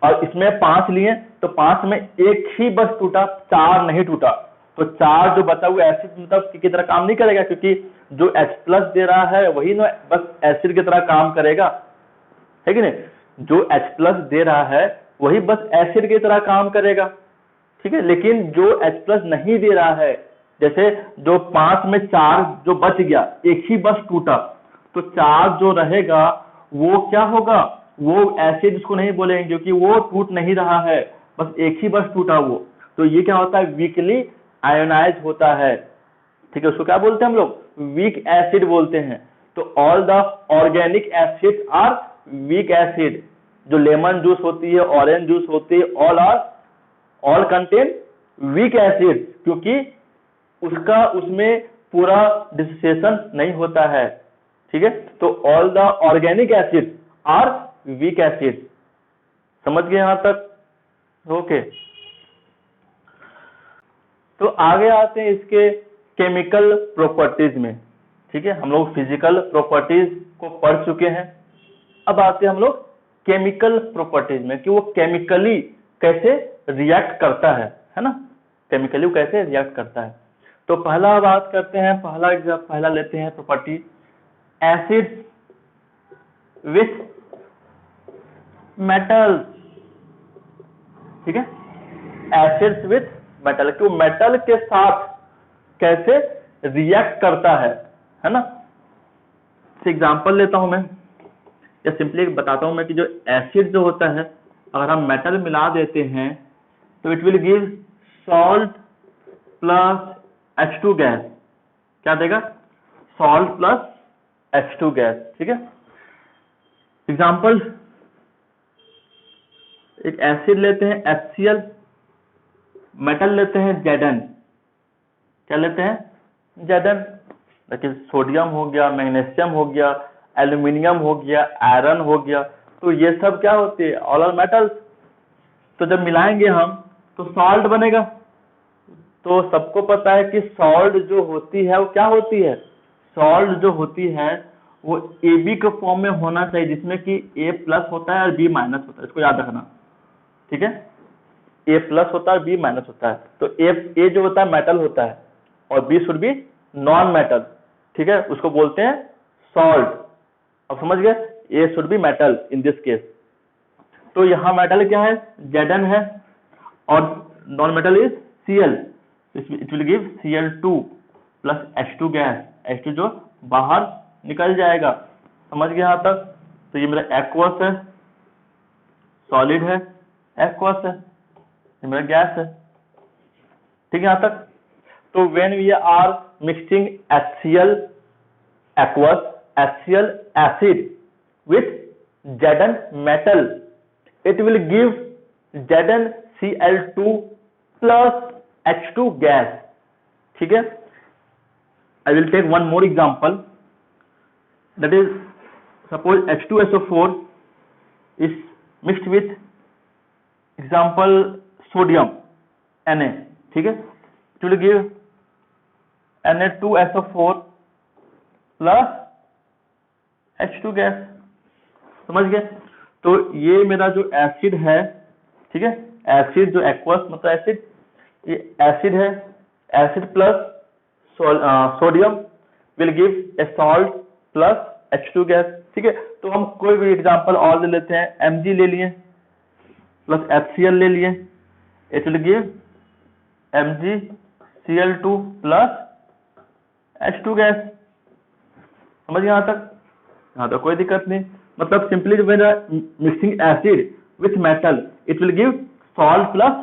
और इसमें 5 लिए तो 5 में एक ही बस टूटा, 4 नहीं टूटा, तो 4 जो बचा हुआ एसिड मतलब की तरह काम नहीं करेगा, क्योंकि जो H प्लस दे रहा है वही ना बस एसिड की तरह काम करेगा, है कि नहीं। जो H प्लस दे रहा है वही बस एसिड की तरह काम करेगा, ठीक है। लेकिन जो H प्लस नहीं दे रहा है, जैसे जो 5 में 4 जो बच गया, एक ही बस टूटा, तो 4 जो रहेगा वो क्या होगा, वो एसिड इसको नहीं बोलेंगे, क्योंकि वो टूट नहीं रहा है, बस एक ही बस टूटा वो। तो ये क्या होता है, वीकली आयोनाइज होता है, ठीक है। उसको क्या बोलते हैं हम लोग, वीक एसिड बोलते हैं। तो all the organic acid are weak acid. जो लेमन जूस होती है, ऑरेंज जूस होती है, ऑल कंटेन वीक एसिड, क्योंकि उसका उसमें पूरा डिसोसिएशन नहीं होता है, ठीक है। तो all the organic acid are weak acid, समझ गए यहां तक, ओके। तो आगे आते हैं इसके केमिकल प्रॉपर्टीज में, ठीक है। हम लोग फिजिकल प्रॉपर्टीज को पढ़ चुके हैं, अब आते हैं हम लोग केमिकल प्रॉपर्टीज में, कि वो केमिकली कैसे रिएक्ट करता है ना, केमिकली वो कैसे रिएक्ट करता है। तो पहला बात करते हैं, पहला लेते हैं प्रॉपर्टी, एसिड विथ मेटल, ठीक है, एसिड्स विथ मेटल, कि वो मेटल के साथ कैसे रिएक्ट करता है ना। एग्जांपल लेता हूं मैं, या सिंपली बताता हूं मैं, कि जो एसिड जो होता है, अगर हम मेटल मिला देते हैं तो it will give salt plus H2 gas, क्या देगा, सॉल्ट प्लस H2 गैस, ठीक है। एग्जांपल, एक एसिड लेते हैं HCl, मेटल लेते हैं Zn, क्या लेते हैं, Zn, लेकिन सोडियम हो गया, मैग्नीशियम हो गया, एल्यूमिनियम हो गया, आयरन हो गया, तो ये सब क्या होती है, ऑल आर मेटल्स। तो जब मिलाएंगे हम तो सॉल्ट बनेगा। तो सबको पता है कि सॉल्ट जो होती है वो क्या होती है, सॉल्ट जो होती है वो AB के फॉर्म में होना चाहिए, जिसमें कि A प्लस होता है और B माइनस होता है, इसको याद रखना, ठीक है। A प्लस होता है और B माइनस होता है। तो A जो होता है मेटल होता है, और B should be non metal, ठीक है, उसको बोलते हैं सॉल्ट। अब समझ गए, A should be metal in this case. तो यहाँ मेटल क्या है, Zn है, और non metal is Cl, it will give Cl2 plus H2 gas, H2 जो बाहर निकल जाएगा, समझ गए यहाँ तक। तो ये मेरा एक्वस है, सॉलिड है, एक्वस है, ये मेरा गैस है, ठीक है यहाँ तक। तो when we are mixing HCl aqueous HCl acid with Zn metal, it will give ZnCl2 plus H2 gas। ठीक है, I will take one more example, that is suppose H2SO4 is mixed with example sodium Na, ठीक है, it will give Na2SO4 plus H2 gas. समझ गए? तो ये मेरा जो एसिड है, ठीक है, एसिड जो एक्वस मतलब एसिड, ये एसिड है, acid plus sodium will give a salt plus H2 gas. ठीक है, तो हम कोई भी एग्जांपल और ले लेते हैं, Mg ले लिए प्लस HCl ले लिए, it will give MgCl2 plus H2 gas. समझ यहाँ तक? यहाँ तक कोई दिक्कत नहीं, मतलब सिंपली जो मेरा mixing acid with metal it will give salt plus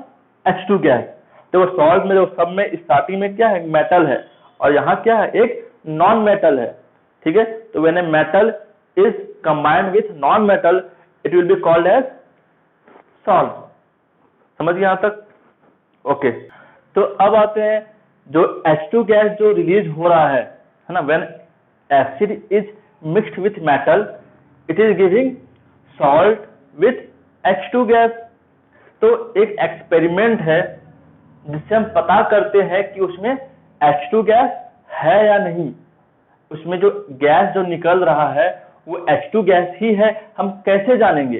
H2 gas. तो सॉल्ट में जो सब में स्टार्टिंग में क्या है, मेटल है, और यहाँ क्या है, एक नॉन मेटल है। ठीक है, तो when a metal is combined with non metal it will be called as salt. समझ गए यहाँ तक? ओके, तो अब आते हैं जो H2 गैस जो रिलीज हो रहा है ना, when acid is mixed with metal it is giving salt with H2 gas. तो एक एक्सपेरिमेंट है जिससे हम पता करते हैं कि उसमें H2 गैस है या नहीं, उसमें जो गैस जो निकल रहा है वो H2 गैस ही है। हम कैसे जानेंगे,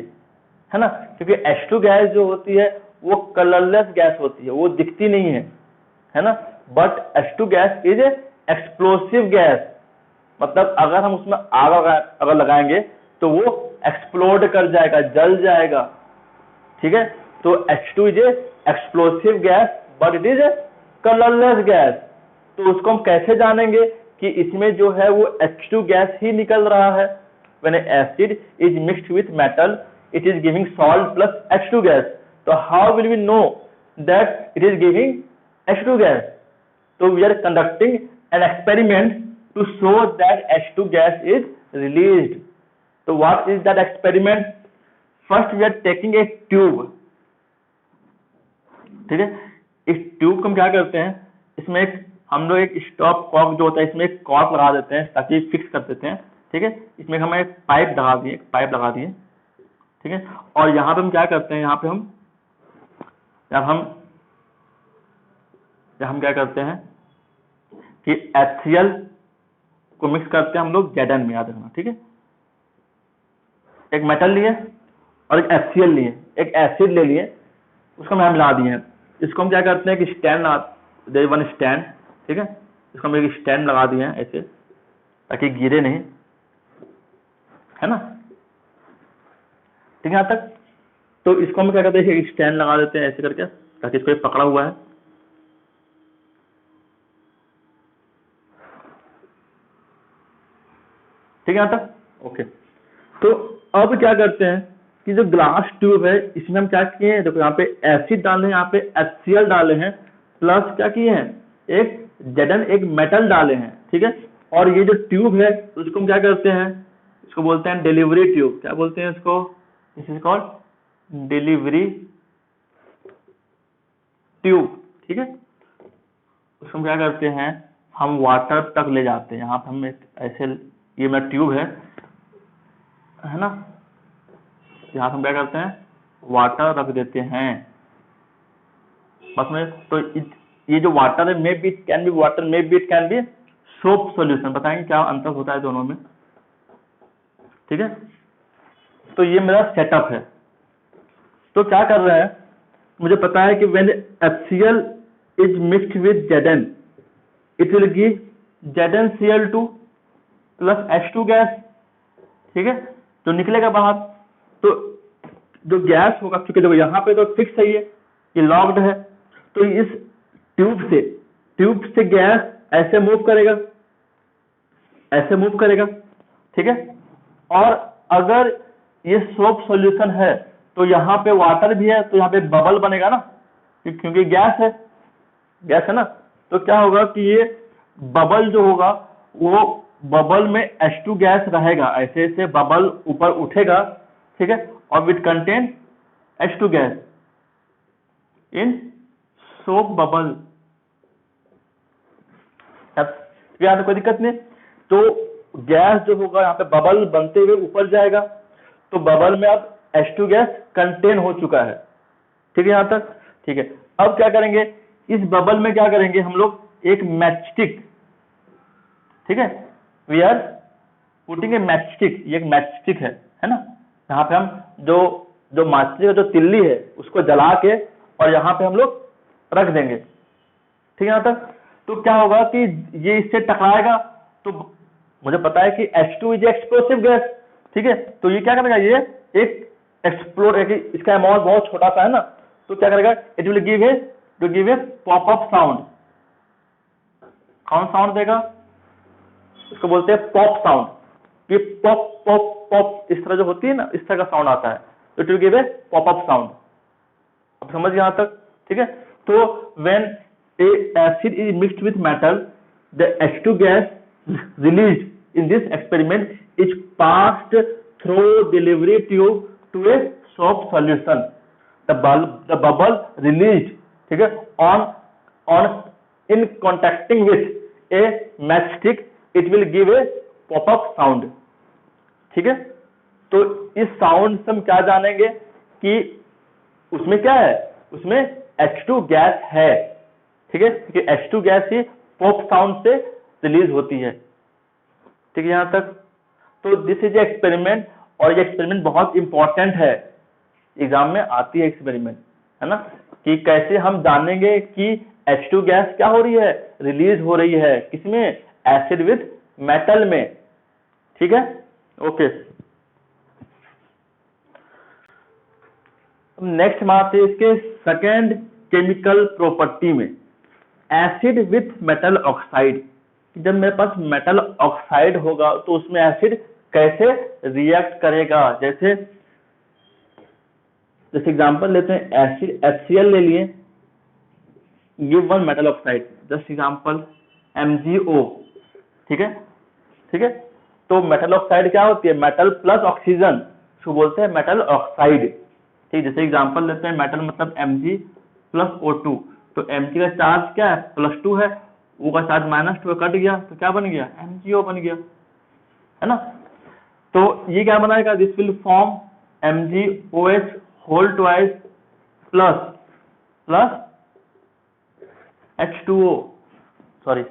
है ना, क्योंकि H2 गैस जो होती है वो कलरलेस गैस होती है, वो दिखती नहीं है ना, but H2 gas is explosive gas, मतलब अगर हम उसमें आग अगर लगाएंगे तो वो एक्सप्लोड कर जाएगा, जल जाएगा। ठीक है, तो H2 is explosive gas but it is colourless gas. तो उसको हम कैसे जानेंगे कि इसमें जो है वो H2 गैस ही निकल रहा है। When acid is mixed with metal, it is giving salt plus H2 gas. So how will we know that it is giving H2 gas? So we are conducting an experiment to show that H2 gas is released. So what is that experiment? First we are taking a tube. ठीक है, इस tube को हम क्या करते हैं, इसमें एक हम लोग एक स्टॉप कॉक जो होता है इसमें एक कॉर्क लगा देते हैं ताकि फिक्स कर देते हैं। ठीक है, इसमें हम एक पाइप लगा दिए, ठीक है, और यहाँ पे हम क्या करते हैं, यहाँ पे हम क्या करते हैं कि HCl को मिक्स करते हैं हम लोग Zn में, याद रखना। ठीक है, एक मेटल लिए और एक HCl लिए, एक एसिड ले लिए, उसको हम मिला दिए हैं। इसको हम क्या करते हैं कि स्टैंड, वन स्टैंड, ठीक है, इसको हम एक स्टैंड लगा दिए हैं ऐसे ताकि गिरे नहीं, है ना। ठीक है यहाँ तक? तो इसको हम क्या करते हैं, एक स्टैंड लगा देते हैं ऐसे करके ताकि इसको पकड़ा हुआ है। ठीक है यहाँ तक? ओके, तो अब क्या करते हैं कि जो ग्लास ट्यूब है इसमें हम क्या किए हैं, देखो यहाँ पे एसिड डाले हैं, यहाँ पे HCl डाले हैं, प्लस क्या किए हैं, एक Zn एक मेटल डाले हैं। ठीक है, और ये जो ट्यूब है उसको हम क्या करते हैं, इसको बोलते हैं डिलीवरी ट्यूब। क्या बोलते हैं इसको? This is called delivery tube. ठीक है, उसको हम क्या करते हैं, हम वाटर तक ले जाते हैं। यहाँ पे हम ऐसे, ये मेरा ट्यूब है ना, यहाँ हम क्या करते हैं, वाटर रख देते हैं बस में। तो ये जो वाटर है, may be it can B water, may be it can B soap solution. बताएंगे क्या अंतर होता है दोनों में। ठीक है, तो ये मेरा सेटअप है। तो क्या कर रहे हैं, मुझे पता है कि when HCl is mixed with Zn it will give ZnCl2 plus H2 gas. ठीक है, तो निकलेगा बाहर, तो जो गैस होगा, क्योंकि देखो यहाँ पे तो फिक्स है, ये लॉक्ड है, तो इस ट्यूब से गैस ऐसे मूव करेगा, ऐसे मूव करेगा। ठीक है, और अगर ये सोप सॉल्यूशन है तो यहाँ पे वाटर भी है, तो यहाँ पे बबल बनेगा ना, क्योंकि गैस है। गैस है ना, तो क्या होगा कि ये बबल जो होगा वो बबल में H2 गैस रहेगा, ऐसे ऐसे बबल ऊपर उठेगा, ठीक है, और with contain H2 gas in soap bubble. अब यहाँ पे कोई दिक्कत नहीं, तो गैस जो होगा यहाँ पे बबल बनते हुए ऊपर जाएगा, तो बबल में अब H2 गैस कंटेन हो चुका है, ठीक है यहाँ तक, ठीक है। अब क्या करेंगे, इस बबल में क्या करेंगे हम लोग, एक मैचस्टिक, ठीक है, we are putting a matchstick, ये एक मैचस्टिक है ना, यहाँ पे हम जो माचिस का जो तिल्ली है उसको जला के और यहाँ पे हम लोग रख देंगे, ठीक है यहाँ तक। तो क्या होगा कि ये इससे टकराएगा, तो मुझे पता है कि H2 इज एक्सप्लोसिव गैस, ठीक है, तो ये क्या करेगा, ये एक एक्सप्लोड, इसका अमाउंट बहुत छोटा सा है ना, तो क्या करेगा, it will give a pop up sound. कौन साउंड देगा, इसको बोलते हैं पॉप साउंड, ये पॉप पॉप पॉप इस तरह जो होती है ना, इस तरह का साउंड आता है, तो it will give a pop up sound. अब समझ यहां तक, ठीक है। तो when A acid is mixed with metal, the H2 gas released in this experiment is passed through delivery tube to a soap solution. The bubble released, ठीक है, on in contacting with a matchstick, it will give a pop-up sound, ठीक है। तो इस sound से हम क्या जानेंगे कि उसमें क्या है, उसमें H2 गैस है, ठीक है, क्योंकि H2 गैस ही पॉप साउंड से रिलीज होती है, ठीक है यहाँ तक। तो दिस इज एक्सपेरिमेंट, और ये एक्सपेरिमेंट बहुत इंपॉर्टेंट है, एग्जाम में आती है एक्सपेरिमेंट, है ना, कि कैसे हम जानेंगे कि H2 गैस क्या हो रही है, रिलीज हो रही है, किसमें, एसिड विथ मेटल में, ठीक है, ओके। नेक्स्ट हम आते हैं इसके सेकेंड केमिकल प्रॉपर्टी में, एसिड विथ मेटल ऑक्साइड। जब मेरे पास मेटल ऑक्साइड होगा तो उसमें एसिड कैसे रिएक्ट करेगा, जैसे एग्जांपल लेते हैं, एसिड HCl ले लिए, give one metal oxide, just example MgO, ठीक है, ठीक है। तो मेटल ऑक्साइड क्या होती है, मेटल प्लस ऑक्सीजन, उसको बोलते हैं मेटल ऑक्साइड, ठीक। जैसे एग्जांपल लेते हैं, मेटल मतलब Mg प्लस O2, तो Mg का चार्ज क्या है, +2 है, O का चार्ज -2 कट गया, तो क्या बन गया, MgO बन गया, है ना। तो ये क्या बनाएगा, this will form MgOH whole twice plus H2O, sorry,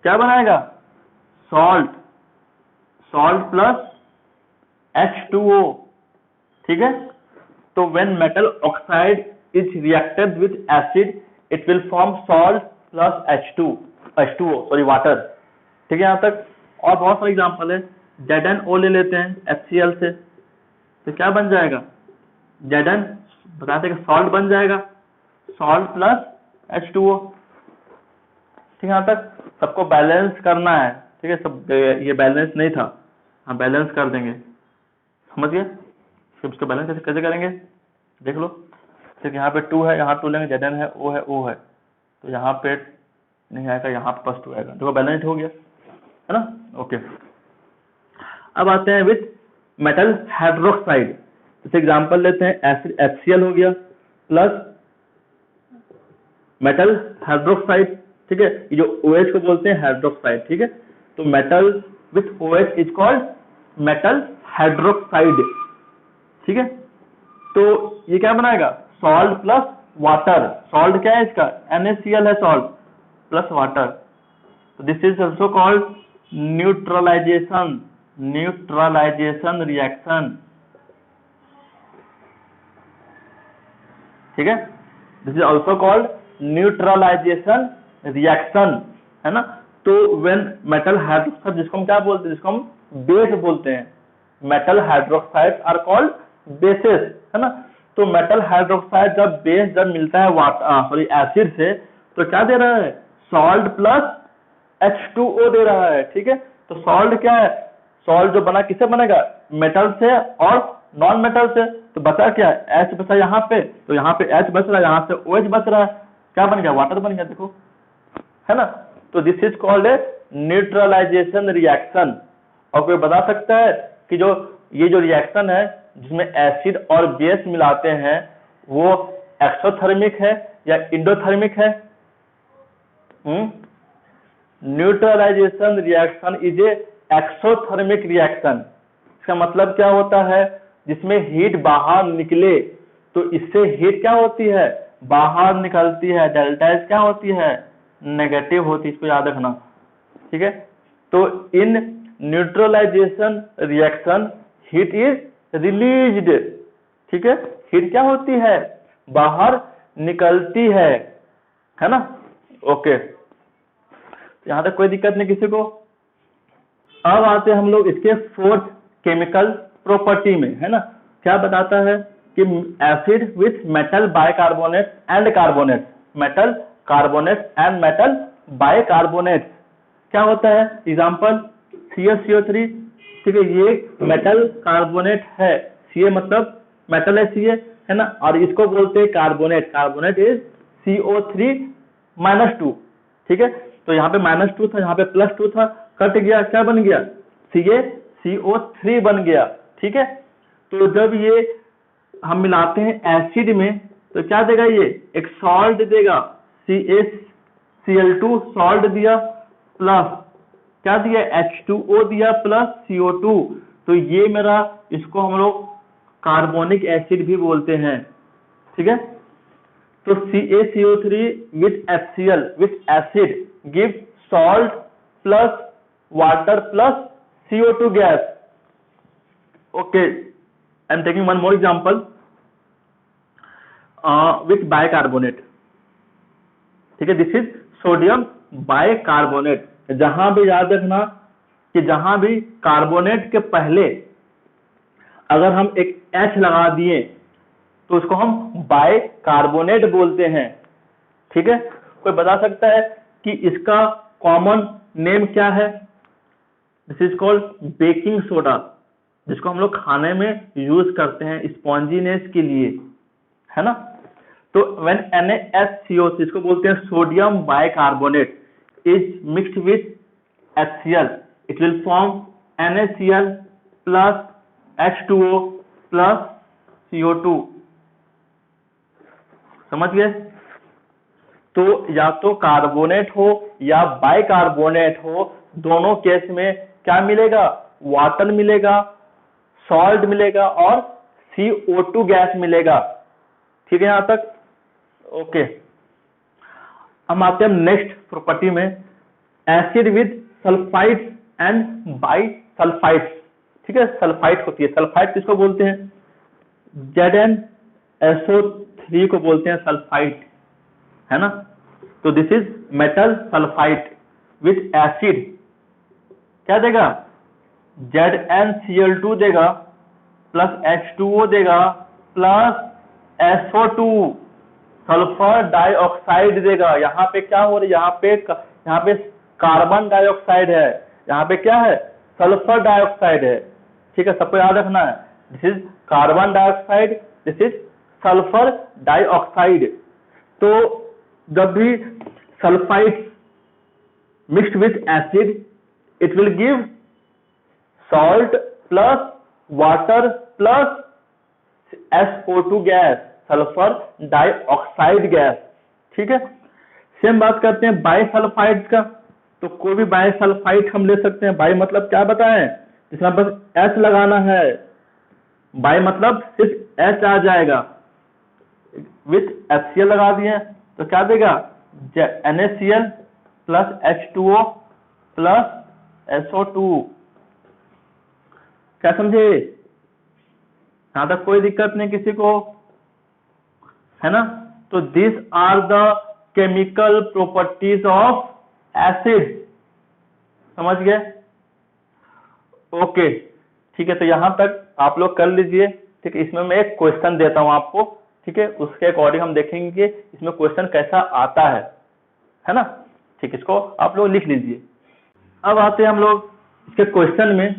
क्या बनाएगा, सॉल्ट प्लस H2O, ठीक है। तो when metal oxide is reacted with acid, it will form salt plus H2O, sorry, water, ठीक है यहाँ तक। और बहुत सारे एग्जांपल है, ZnO ले लेते हैं HCl से, तो क्या बन जाएगा, Zn बताते हैं कि सॉल्ट बन जाएगा, सॉल्ट प्लस H2O, ठीक है यहाँ तक। सबको बैलेंस करना है, ठीक है, सब ये बैलेंस नहीं था, हाँ बैलेंस कर देंगे, समझ गए। फिर उसको बैलेंस कैसे करेंगे, देख लो, ठीक, यहाँ पे 2 है, यहाँ 2 लेंगे, Zn है, O है, तो यहाँ पे नहीं आएगा, यहाँ पे +2 आएगा, देखो बैलेंस हो गया, है ना, ओके। अब आते हैं विथ मेटल हाइड्रोक्साइड, जैसे एग्जांपल लेते हैं, एसिड HCl हो गया प्लस मेटल हाइड्रोक्साइड, ठीक है, ये जो OH को बोलते हैं हाइड्रोक्साइड, ठीक है। तो metal with OH is called metal hydroxide, ठीक है। तो ये क्या बनाएगा, सॉल्ट प्लस वाटर, सॉल्ट क्या है इसका, NaCl है, सॉल्ट प्लस वाटर, तो this is also called neutralization reaction, ठीक है, this is also called neutralization reaction, है ना। तो व्हेन मेटल हाइड्रोक्साइड, जिसको हम क्या बोलते हैं, जिसको हम बेस बोलते हैं, metal hydroxide are called bases, है ना। तो मेटल हाइड्रोक्साइड जब बेस जब मिलता है वाटर एसिड से, तो क्या दे रहा है, सॉल्ट प्लस H2O दे रहा है, ठीक है। तो सॉल्ट क्या है, सॉल्ट जो बना किससे बनेगा, मेटल से और नॉन मेटल से। तो बचा क्या, H बचा यहाँ पे, तो यहाँ पे H बच रहा है, यहाँ से OH बच रहा है, क्या बन गया, वाटर बन गया, देखो, है ना। तो this is called a neutralization reaction. और कोई बता सकता है कि जो ये जो रिएक्शन है जिसमें एसिड और बेस मिलाते हैं वो एक्सोथर्मिक है या इंडोथर्मिक है? Neutralization reaction is a exothermic reaction. इसका मतलब क्या होता है, जिसमें हीट बाहर निकले, तो इससे हीट क्या होती है, बाहर निकलती है, डेल्टा एच क्या होती है, नेगेटिव होती है, इसको याद रखना, ठीक है। तो in neutralization reaction heat is released, ठीक है, हीट क्या होती है, बाहर निकलती है ना। ओके, यहां तक कोई दिक्कत नहीं किसी को। अब आते हैं हम लोग इसके फोर्थ केमिकल प्रॉपर्टी में, है ना। क्या बताता है कि acid with metal bicarbonate and carbonate, metal carbonate and metal bicarbonate क्या होता है, एग्जांपल CaCO3, ठीक है, ये मेटल कार्बोनेट है, Ca मतलब मेटल है Ca, है ना, और इसको बोलते हैं कार्बोनेट, कार्बोनेट इज CO3-2, ठीक है। तो यहाँ पे -2 था, यहाँ पे +2 था, कट गया, क्या बन गया, CaCO3 बन गया, ठीक है। तो जब ये हम मिलाते हैं एसिड में, तो क्या देगा, ये एक सॉल्ट देगा, CaCl2 सॉल्ट दिया, प्लस क्या दिया, H2O दिया, प्लस CO2। तो ये मेरा, इसको हम लोग कार्बोनिक एसिड भी बोलते हैं, ठीक है। तो CaCO3 with HCl with acid give salt plus water plus CO2 gas. Okay, I am taking one more example with bicarbonate, ठीक है, दिस इज सोडियम बाइकार्बोनेट। जहां भी याद रखना कि जहां भी कार्बोनेट के पहले अगर हम एक H लगा दिए तो उसको हम बाइकार्बोनेट बोलते हैं, ठीक है। कोई बता सकता है कि इसका कॉमन नेम क्या है, this is called baking soda, जिसको हम लोग खाने में यूज करते हैं स्पॉन्जीनेस के लिए, है ना। तो व्हेन NaCO, इसको बोलते हैं sodium bicarbonate, is mixed with HCl, it will form NaCl plus H2O plus CO2, समझ गए। तो या तो कार्बोनेट हो या बाइकार्बोनेट हो, दोनों केस में क्या मिलेगा, वाटर मिलेगा, सॉल्ट मिलेगा और CO2 गैस मिलेगा, ठीक है यहां तक। ओके, हम आते हैं नेक्स्ट प्रॉपर्टी में, acid with sulphides and bisulphides, ठीक है। सल्फाइड होती है, सल्फाइड किसको बोलते हैं, ZnSO3 को बोलते हैं सल्फाइड, है ना। तो this is metal sulphide with acid, क्या देगा, ZnCl2 देगा, प्लस H2O देगा, प्लस SO2 सल्फर डाइऑक्साइड देगा। यहाँ पे क्या हो रहा है, यहाँ पे कार्बन डाइऑक्साइड है, यहाँ पे क्या है, सल्फर डाइऑक्साइड है, ठीक है, सबको याद रखना है, this is carbon dioxide, this is sulphur dioxide. तो जब भी sulphide mixed with acid, it will give salt plus water plus SO2 gas, sulphur dioxide gas, ठीक है। सेम बात करते हैं बाइसल्फाइड का। तो कोई भी बाइसल्फाइड हम ले सकते हैं, बाई मतलब क्या बताएं, इसमें बस H लगाना है, बाई मतलब सिर्फ H आ जाएगा, विथ HCl लगा दिए तो क्या देगा, NaCl plus H2O plus SO2, क्या समझे, यहां तक कोई दिक्कत नहीं किसी को, है ना। तो this are the chemical properties of acid, समझ गए। ओके, ठीक है, तो यहाँ तक आप लोग कर लीजिए। ठीक है, इसमें मैं एक क्वेश्चन देता हूँ आपको, ठीक है, उसके अकॉर्डिंग हम देखेंगे इसमें क्वेश्चन कैसा आता है ना। ठीक, इसको आप लोग लिख लीजिए। अब आते हैं हम लोग इसके क्वेश्चन में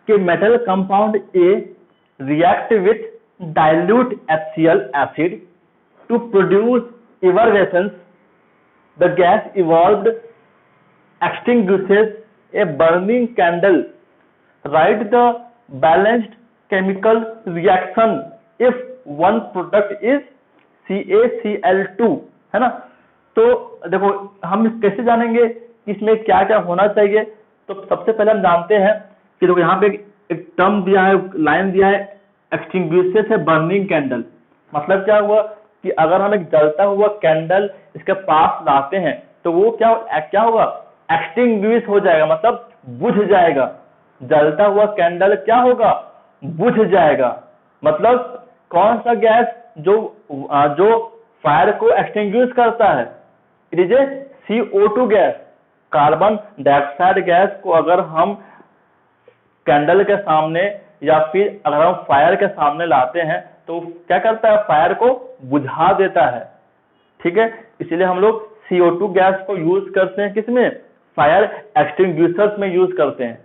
कि metal compound A react with dilute HCl acid to produce effervescence. The gas evolved extinguishes a burning candle. Write the balanced chemical reaction if one product is CaCl2, है ना। तो देखो हम कैसे जानेंगे कि इसमें क्या क्या होना चाहिए। तो सबसे पहले हम जानते हैं कि देखो यहाँ पे एक टर्म दिया है, लाइन दिया है, एक्सटिंग्विशेस है बर्निंग कैंडल। मतलब क्या हुआ कि अगर हम एक जलता हुआ कैंडल इसके पास लाते हैं तो वो क्या होगा, एक्सटिंग्विश हो जाएगा, मतलब बुझ जाएगा। जलता हुआ कैंडल क्या होगा, बुझ जाएगा। मतलब कौन सा गैस जो फायर को एक्सटिंग्विश करता है, it is a CO2 gas. Carbon dioxide gas को अगर हम कैंडल के सामने या फिर अगर हम फायर के सामने लाते हैं तो क्या करता है, फायर को बुझा देता है। ठीक है, इसलिए हम लोग CO2 गैस को यूज करते हैं, किसमें, फायर एक्सटिंग्विशर्स में यूज करते हैं।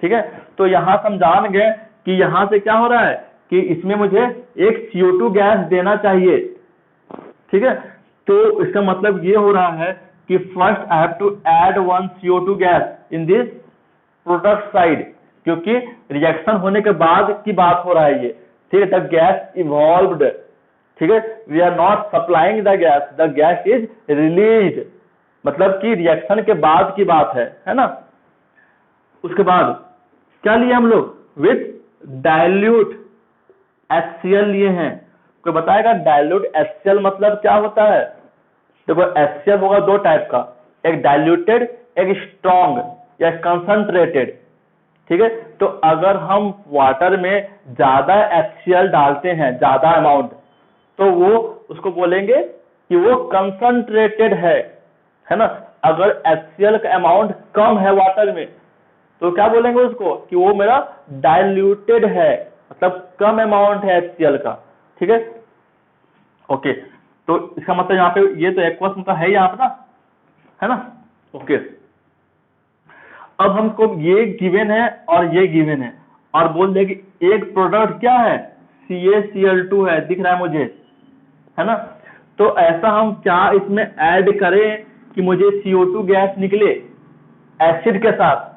ठीक है, तो यहां से हम जान गए कि यहां से क्या हो रहा है कि इसमें मुझे एक CO2 गैस देना चाहिए। ठीक है, तो इसका मतलब ये हो रहा है कि first I have to add 1 CO2 gas in this product side, क्योंकि रिएक्शन होने के बाद की बात हो रहा है ये। ठीक है, द गैस इवॉल्व्ड, ठीक है, we are not supplying the gas is released, मतलब कि रिएक्शन के बाद की बात है ना। उसके बाद क्या लिए हम लोग, विथ डाइल्यूट HCl लिए हैं। कोई बताएगा डाइल्यूट HCl मतलब क्या होता है। देखो HCl होगा दो टाइप का, एक डाइल्यूटेड एक स्ट्रॉन्ग या कंसंट्रेटेड। ठीक है, तो अगर हम वाटर में ज्यादा HCl डालते हैं, ज्यादा अमाउंट, तो वो उसको बोलेंगे कि वो कंसंट्रेटेड है ना। अगर HCl का अमाउंट कम है वाटर में तो क्या बोलेंगे उसको कि वो मेरा डाइल्यूटेड है, मतलब कम अमाउंट है HCl का। ठीक है, ओके, तो इसका मतलब यहाँ पे ये तो एक्वस मतलब है यहाँ पे है ना। ओके, अब हमको ये गिवन है और ये गिवन है और बोल दे कि एक प्रोडक्ट क्या है, CaCl2 है, दिख रहा है मुझे, है ना। तो ऐसा हम क्या इसमें ऐड करें कि मुझे CO2 गैस निकले एसिड के साथ।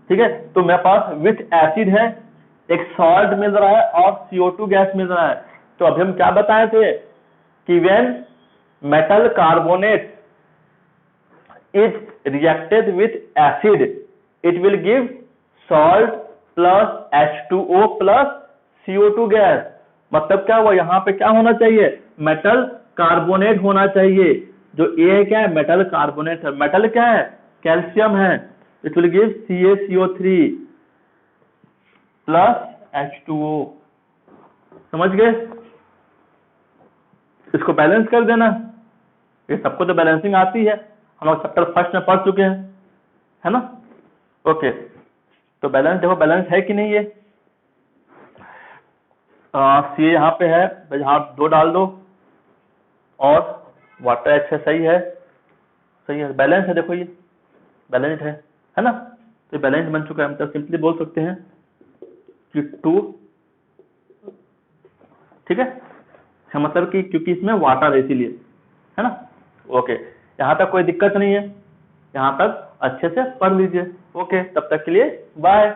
ठीक है, तो मेरे पास विथ एसिड है, एक सॉल्ट मिल रहा है और CO2 गैस मिल रहा है। तो अभी हम क्या बताए थे कि when metal carbonate is reacted with acid, it will give salt plus H2O plus CO2 gas. मतलब क्या हुआ, यहाँ पे क्या होना चाहिए, मेटल कार्बोनेट होना चाहिए। जो A है क्या है, मेटल कार्बोनेट है, मेटल क्या है, कैल्शियम है, it will give CaCO3 plus H2O। समझ गए, इसको बैलेंस कर देना। ये सबको तो बैलेंसिंग आती है, हम लोग चैप्टर फर्स्ट में पढ़ चुके हैं, है ना। ओके, तो बैलेंस देखो, बैलेंस है कि नहीं ये। सी यहाँ पे है, यहाँ 2 डाल दो और वाटर अच्छा सही है, बैलेंस है। देखो ये बैलेंस है ना, तो बैलेंस बन चुका है। हम तो सिंपली बोल सकते हैं कि 2, ठीक है, मतलब कि क्योंकि इसमें वाटर है इसीलिए, है ना। ओके, यहाँ तक कोई दिक्कत नहीं है, यहाँ तक अच्छे से पढ़ लीजिए। ओके, तब तक के लिए बाय।